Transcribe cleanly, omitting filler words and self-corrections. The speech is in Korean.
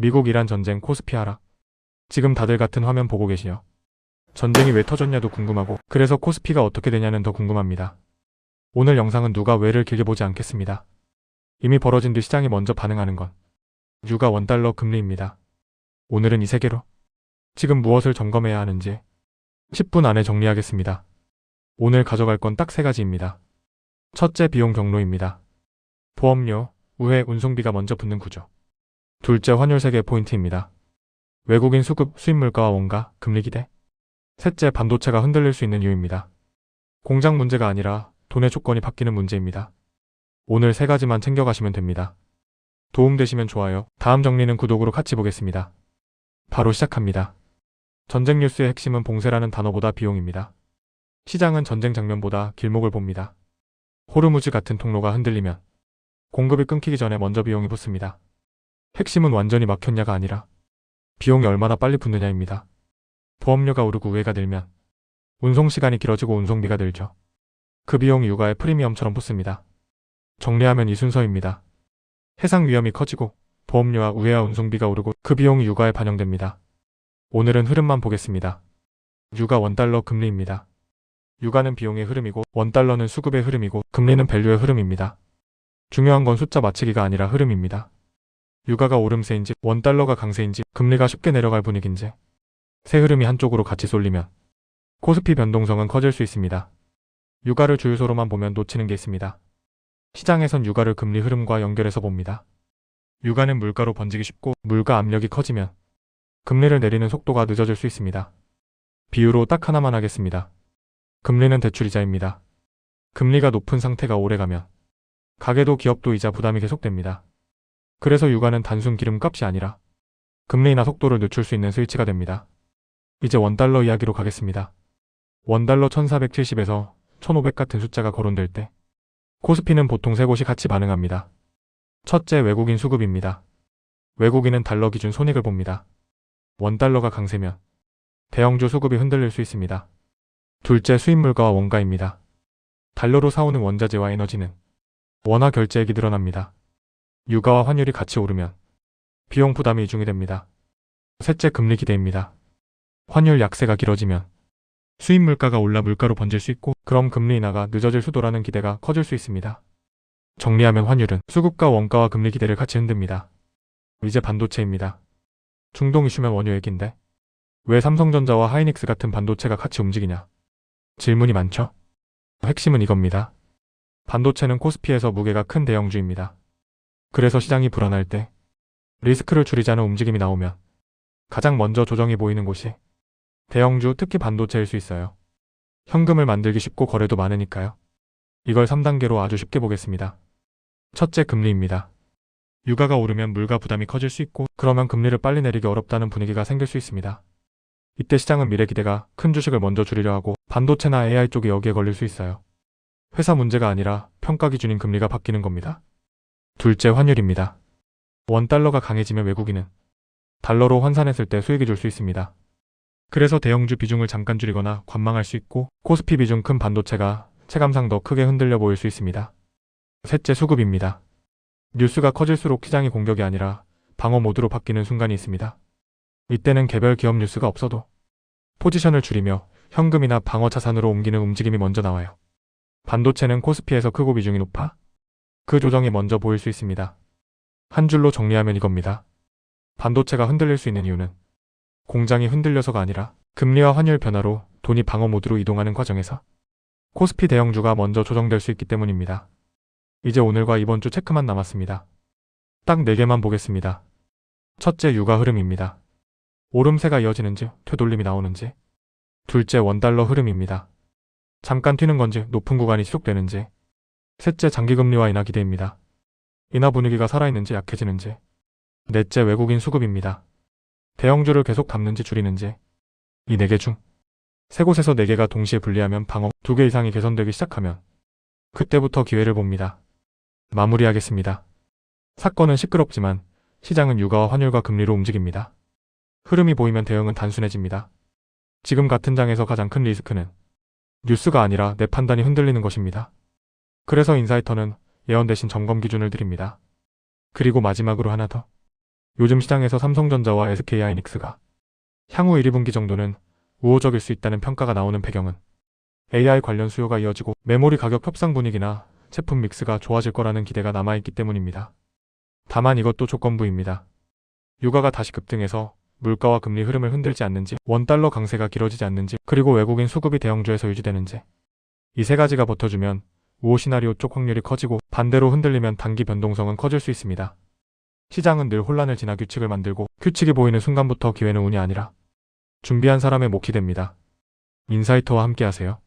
미국-이란 전쟁 코스피 하락. 지금 다들 같은 화면 보고 계시죠? 전쟁이 왜 터졌냐도 궁금하고 그래서 코스피가 어떻게 되냐는 더 궁금합니다. 오늘 영상은 누가 왜를 길게 보지 않겠습니다. 이미 벌어진 뒤 시장이 먼저 반응하는 건 유가 원달러 금리입니다. 오늘은 이 세 개로 지금 무엇을 점검해야 하는지 10분 안에 정리하겠습니다. 오늘 가져갈 건 딱 세 가지입니다. 첫째, 비용 경로입니다. 보험료, 우회, 운송비가 먼저 붙는 구조. 둘째, 환율 세계 포인트입니다. 외국인 수급, 수입 물가와 원가, 금리 기대. 셋째, 반도체가 흔들릴 수 있는 이유입니다. 공장 문제가 아니라 돈의 조건이 바뀌는 문제입니다. 오늘 세 가지만 챙겨가시면 됩니다. 도움되시면 좋아요, 다음 정리는 구독으로 같이 보겠습니다. 바로 시작합니다. 전쟁 뉴스의 핵심은 봉쇄라는 단어보다 비용입니다. 시장은 전쟁 장면보다 길목을 봅니다. 호르무즈 같은 통로가 흔들리면 공급이 끊기기 전에 먼저 비용이 붙습니다. 핵심은 완전히 막혔냐가 아니라 비용이 얼마나 빨리 붙느냐입니다. 보험료가 오르고 우회가 늘면 운송시간이 길어지고 운송비가 늘죠. 그 비용이 유가의 프리미엄처럼 붙습니다. 정리하면 이 순서입니다. 해상 위험이 커지고 보험료와 우회와 운송비가 오르고 그 비용이 유가에 반영됩니다. 오늘은 흐름만 보겠습니다. 유가 원달러 금리입니다. 유가는 비용의 흐름이고 원달러는 수급의 흐름이고 금리는 밸류의 흐름입니다. 중요한 건 숫자 맞추기가 아니라 흐름입니다. 유가가 오름세인지 원달러가 강세인지 금리가 쉽게 내려갈 분위기인지 세 흐름이 한쪽으로 같이 쏠리면 코스피 변동성은 커질 수 있습니다. 유가를 주유소로만 보면 놓치는 게 있습니다. 시장에선 유가를 금리 흐름과 연결해서 봅니다. 유가는 물가로 번지기 쉽고 물가 압력이 커지면 금리를 내리는 속도가 늦어질 수 있습니다. 비유로 딱 하나만 하겠습니다. 금리는 대출이자입니다. 금리가 높은 상태가 오래가면 가게도 기업도 이자 부담이 계속됩니다. 그래서 유가는 단순 기름값이 아니라 금리나 속도를 늦출 수 있는 스위치가 됩니다. 이제 원달러 이야기로 가겠습니다. 원달러 1470에서 1500 같은 숫자가 거론될 때 코스피는 보통 세 곳이 같이 반응합니다. 첫째, 외국인 수급입니다. 외국인은 달러 기준 손익을 봅니다. 원달러가 강세면 대형주 수급이 흔들릴 수 있습니다. 둘째, 수입 물가와 원가입니다. 달러로 사오는 원자재와 에너지는 원화 결제액이 늘어납니다. 유가와 환율이 같이 오르면 비용 부담이 이중이 됩니다. 셋째, 금리 기대입니다. 환율 약세가 길어지면 수입 물가가 올라 물가로 번질 수 있고 그럼 금리 인하가 늦어질 수도라는 기대가 커질 수 있습니다. 정리하면 환율은 수급과 원가와 금리 기대를 같이 흔듭니다. 이제 반도체입니다. 중동 이슈면 원유 얘긴데 왜 삼성전자와 하이닉스 같은 반도체가 같이 움직이냐? 질문이 많죠? 핵심은 이겁니다. 반도체는 코스피에서 무게가 큰 대형주입니다. 그래서 시장이 불안할 때 리스크를 줄이자는 움직임이 나오면 가장 먼저 조정이 보이는 곳이 대형주, 특히 반도체일 수 있어요. 현금을 만들기 쉽고 거래도 많으니까요. 이걸 3단계로 아주 쉽게 보겠습니다. 첫째, 금리입니다. 유가가 오르면 물가 부담이 커질 수 있고 그러면 금리를 빨리 내리기 어렵다는 분위기가 생길 수 있습니다. 이때 시장은 미래 기대가 큰 주식을 먼저 줄이려 하고 반도체나 AI 쪽이 여기에 걸릴 수 있어요. 회사 문제가 아니라 평가 기준인 금리가 바뀌는 겁니다. 둘째, 환율입니다. 원달러가 강해지면 외국인은 달러로 환산했을 때 수익이 줄 수 있습니다. 그래서 대형주 비중을 잠깐 줄이거나 관망할 수 있고 코스피 비중 큰 반도체가 체감상 더 크게 흔들려 보일 수 있습니다. 셋째, 수급입니다. 뉴스가 커질수록 시장이 공격이 아니라 방어 모드로 바뀌는 순간이 있습니다. 이때는 개별 기업 뉴스가 없어도 포지션을 줄이며 현금이나 방어 자산으로 옮기는 움직임이 먼저 나와요. 반도체는 코스피에서 크고 비중이 높아 그 조정이 먼저 보일 수 있습니다. 한 줄로 정리하면 이겁니다. 반도체가 흔들릴 수 있는 이유는 공장이 흔들려서가 아니라 금리와 환율 변화로 돈이 방어 모드로 이동하는 과정에서 코스피 대형주가 먼저 조정될 수 있기 때문입니다. 이제 오늘과 이번 주 체크만 남았습니다. 딱 4개만 보겠습니다. 첫째, 유가 흐름입니다. 오름세가 이어지는지 되돌림이 나오는지. 둘째, 원달러 흐름입니다. 잠깐 튀는 건지 높은 구간이 지속되는지. 셋째, 장기금리와 인하 기대입니다. 인하 분위기가 살아있는지 약해지는지. 넷째, 외국인 수급입니다. 대형주를 계속 담는지 줄이는지. 이 4개 중 세 곳에서 4개가 동시에 분리하면 방어 2개 이상이 개선되기 시작하면 그때부터 기회를 봅니다. 마무리하겠습니다. 사건은 시끄럽지만 시장은 유가와 환율과 금리로 움직입니다. 흐름이 보이면 대응은 단순해집니다. 지금 같은 장에서 가장 큰 리스크는 뉴스가 아니라 내 판단이 흔들리는 것입니다. 그래서 인사이터는 예언 대신 점검 기준을 드립니다. 그리고 마지막으로 하나 더. 요즘 시장에서 삼성전자와 SK하이닉스가 향후 1, 2분기 정도는 우호적일 수 있다는 평가가 나오는 배경은 AI 관련 수요가 이어지고 메모리 가격 협상 분위기나 제품 믹스가 좋아질 거라는 기대가 남아있기 때문입니다. 다만 이것도 조건부입니다. 유가가 다시 급등해서 물가와 금리 흐름을 흔들지 않는지, 원달러 강세가 길어지지 않는지, 그리고 외국인 수급이 대형주에서 유지되는지, 이 세 가지가 버텨주면 우호 시나리오 쪽 확률이 커지고 반대로 흔들리면 단기 변동성은 커질 수 있습니다. 시장은 늘 혼란을 지나 규칙을 만들고 규칙이 보이는 순간부터 기회는 운이 아니라 준비한 사람의 몫이 됩니다. 인사이트와 함께하세요.